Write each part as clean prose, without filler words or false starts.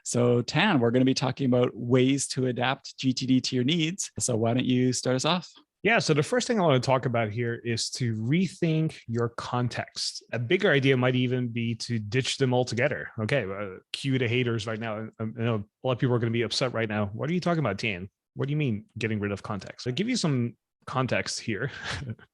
So, Tan, we're going to be talking about ways to adapt GTD to your needs. So, why don't you start us off? Yeah, so the first thing I want to talk about here is to rethink your context. A bigger idea might even be to ditch them altogether. Okay, cue the haters right now. I know a lot of people are going to be upset right now. What are you talking about, Tian? What do you mean getting rid of context? I'll give you some context here,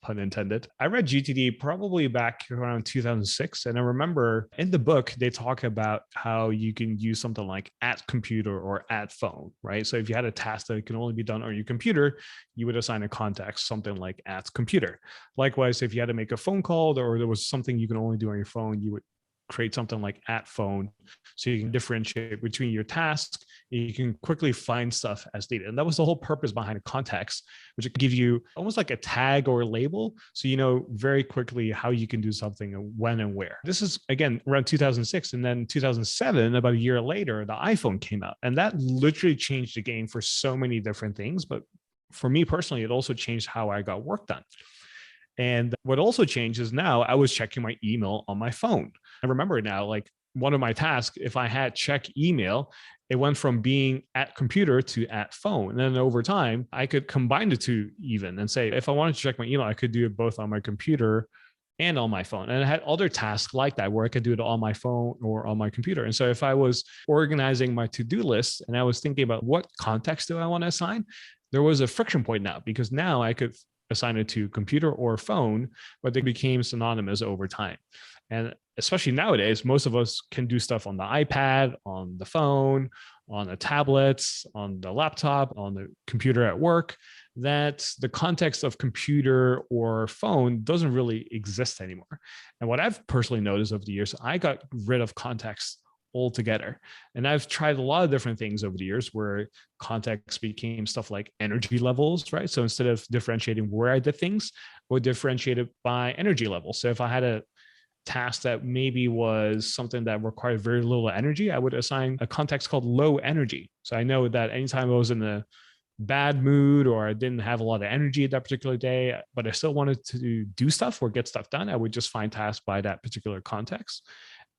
pun intended. I read GTD probably back around 2006. And I remember in the book, they talk about how you can use something like at computer or at phone, right? So if you had a task that can only be done on your computer, you would assign a context, something like at computer. Likewise, if you had to make a phone call or there was something you can only do on your phone, you would create something like at phone so you can differentiate between your tasks. You can quickly find stuff as needed. And that was the whole purpose behind a context, which would give you almost like a tag or a label. So you know very quickly how you can do something and when and where. This is, again, around 2006. And then 2007, about a year later, the iPhone came out. And that literally changed the game for so many different things. But for me personally, it also changed how I got work done. And what also changed is now I was checking my email on my phone. I remember now, like one of my tasks, if I had check email, it went from being at computer to at phone. And then over time, I could combine the two even and say, if I wanted to check my email, I could do it both on my computer and on my phone. And I had other tasks like that where I could do it on my phone or on my computer. And so if I was organizing my to-do list and I was thinking about what context do I want to assign, there was a friction point now because now I could assign it to computer or phone, but they became synonymous over time. And especially nowadays, most of us can do stuff on the iPad, on the phone, on the tablets, on the laptop, on the computer at work, that the context of computer or phone doesn't really exist anymore. And what I've personally noticed over the years, I got rid of context altogether. And I've tried a lot of different things over the years where context became stuff like energy levels, right? So instead of differentiating where I did things, I would differentiate it by energy level. So if I had a task that maybe was something that required very little energy, I would assign a context called low energy. So I know that anytime I was in a bad mood or I didn't have a lot of energy that particular day, but I still wanted to do stuff or get stuff done, I would just find tasks by that particular context.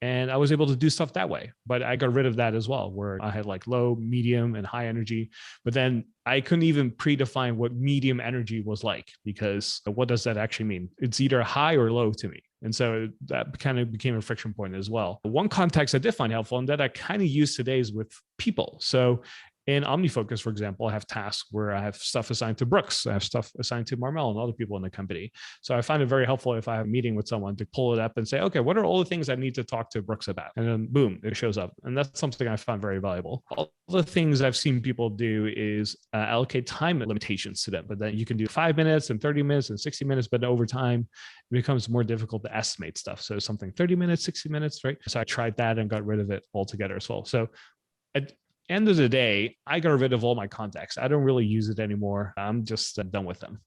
And I was able to do stuff that way. But I got rid of that as well, where I had like low, medium, and high energy. But then I couldn't even predefine what medium energy was like, because what does that actually mean? It's either high or low to me. And so that kind of became a friction point as well. One context I did find helpful and that I kind of use today is with people. So in OmniFocus, for example, I have tasks where I have stuff assigned to Brooks, I have stuff assigned to Marmel and other people in the company. So I find it very helpful if I have a meeting with someone to pull it up and say, okay, what are all the things I need to talk to Brooks about? And then boom, it shows up. And that's something I find very valuable. All the things I've seen people do is allocate time limitations to them, but then you can do 5 minutes and 30 minutes and 60 minutes, but over time, it becomes more difficult to estimate stuff. So something 30 minutes, 60 minutes, right? So I tried that and got rid of it altogether as well. So at end of the day, I got rid of all my contacts. I don't really use it anymore. I'm just done with them.